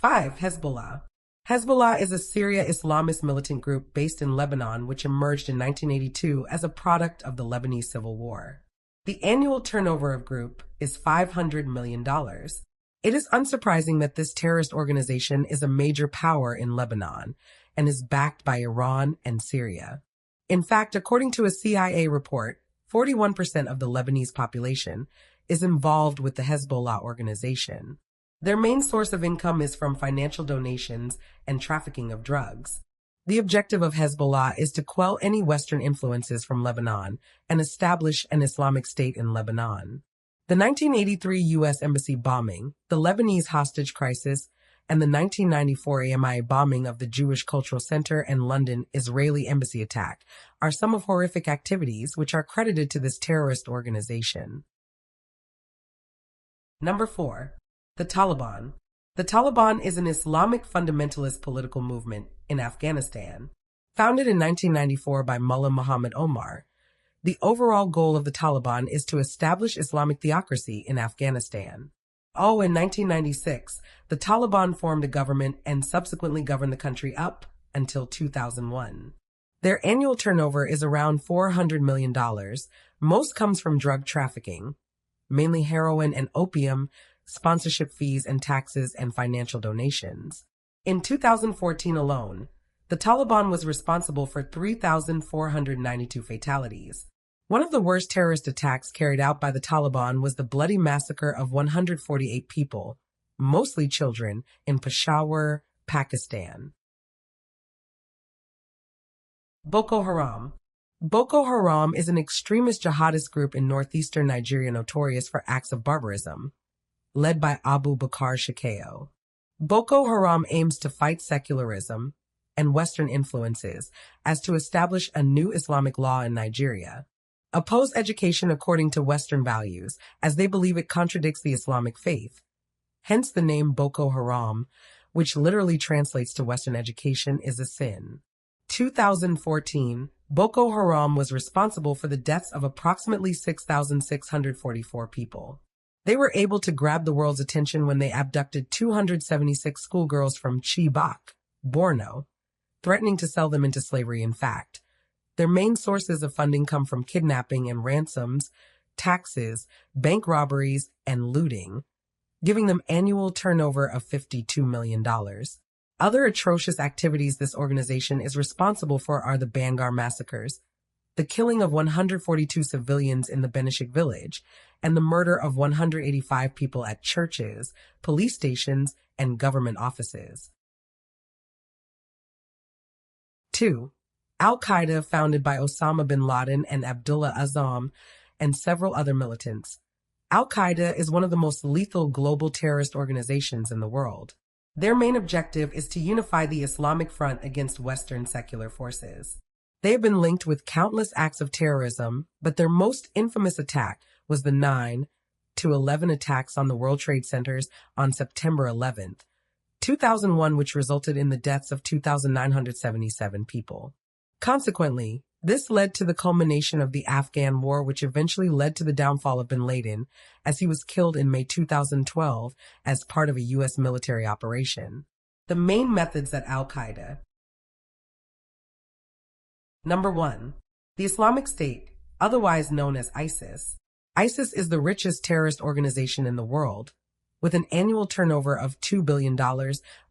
5. Hezbollah. Hezbollah is a Syria Islamist militant group based in Lebanon which emerged in 1982 as a product of the Lebanese Civil War. The annual turnover of group is $500 million. It is unsurprising that this terrorist organization is a major power in Lebanon and is backed by Iran and Syria. In fact, according to a CIA report, 41% of the Lebanese population is involved with the Hezbollah organization. Their main source of income is from financial donations and trafficking of drugs. The objective of Hezbollah is to quell any Western influences from Lebanon and establish an Islamic State in Lebanon. The 1983 U.S. Embassy bombing, the Lebanese hostage crisis, and the 1994 AMI bombing of the Jewish Cultural Center and London Israeli embassy attack are some of horrific activities which are credited to this terrorist organization. Number 4. The Taliban. The Taliban is an Islamic fundamentalist political movement in Afghanistan. Founded in 1994 by Mullah Muhammad Omar, the overall goal of the Taliban is to establish Islamic theocracy in Afghanistan. In 1996, the Taliban formed a government and subsequently governed the country up until 2001. Their annual turnover is around $400 million. Most comes from drug trafficking, mainly heroin and opium, sponsorship fees and taxes, and financial donations. In 2014 alone, the Taliban was responsible for 3,492 fatalities. One of the worst terrorist attacks carried out by the Taliban was the bloody massacre of 148 people, mostly children, in Peshawar, Pakistan. Boko Haram. Boko Haram is an extremist jihadist group in northeastern Nigeria notorious for acts of barbarism, led by Abubakar Shekau. Boko Haram aims to fight secularism and Western influences as to establish a new Islamic law in Nigeria, oppose education according to Western values, as they believe it contradicts the Islamic faith. Hence the name Boko Haram, which literally translates to Western education is a sin. 2014, Boko Haram was responsible for the deaths of approximately 6,644 people. They were able to grab the world's attention when they abducted 276 schoolgirls from Chibok, Borno, threatening to sell them into slavery. In fact, their main sources of funding come from kidnapping and ransoms, taxes, bank robberies, and looting, giving them annual turnover of $52 million. Other atrocious activities this organization is responsible for are the Baga massacres, the killing of 142 civilians in the Beni Shiek village, and the murder of 185 people at churches, police stations, and government offices. 2. Al-Qaeda, founded by Osama bin Laden and Abdullah Azzam and several other militants. Al-Qaeda is one of the most lethal global terrorist organizations in the world. Their main objective is to unify the Islamic front against Western secular forces. They have been linked with countless acts of terrorism, but their most infamous attack was the 9/11 attacks on the World Trade Centers on September 11th, 2001, which resulted in the deaths of 2,977 people. Consequently, this led to the culmination of the Afghan War, which eventually led to the downfall of bin Laden, as he was killed in May 2012 as part of a U.S. military operation. The main methods that Al-Qaeda. Number 1. The Islamic State, otherwise known as ISIS. ISIS is the richest terrorist organization in the world, with an annual turnover of $2 billion,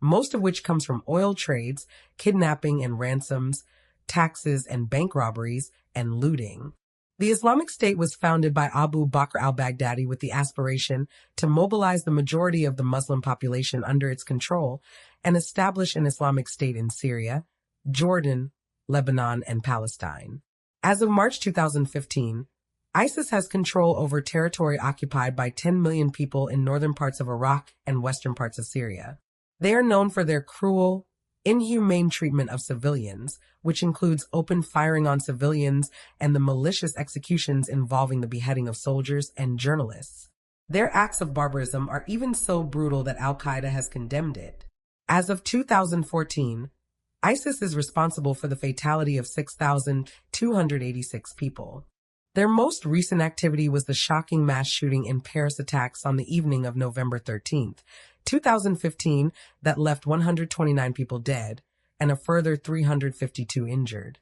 most of which comes from oil trades, kidnapping and ransoms, taxes and bank robberies, and looting. The Islamic State was founded by Abu Bakr al-Baghdadi with the aspiration to mobilize the majority of the Muslim population under its control and establish an Islamic State in Syria, Jordan, Lebanon, and Palestine. As of March 2015, ISIS has control over territory occupied by 10 million people in northern parts of Iraq and western parts of Syria. They are known for their cruel, inhumane treatment of civilians, which includes open firing on civilians and the malicious executions involving the beheading of soldiers and journalists. Their acts of barbarism are even so brutal that Al-Qaeda has condemned it. As of 2014, ISIS is responsible for the fatality of 6,286 people. Their most recent activity was the shocking mass shooting in Paris attacks on the evening of November 13th, 2015 that left 129 people dead and a further 352 injured.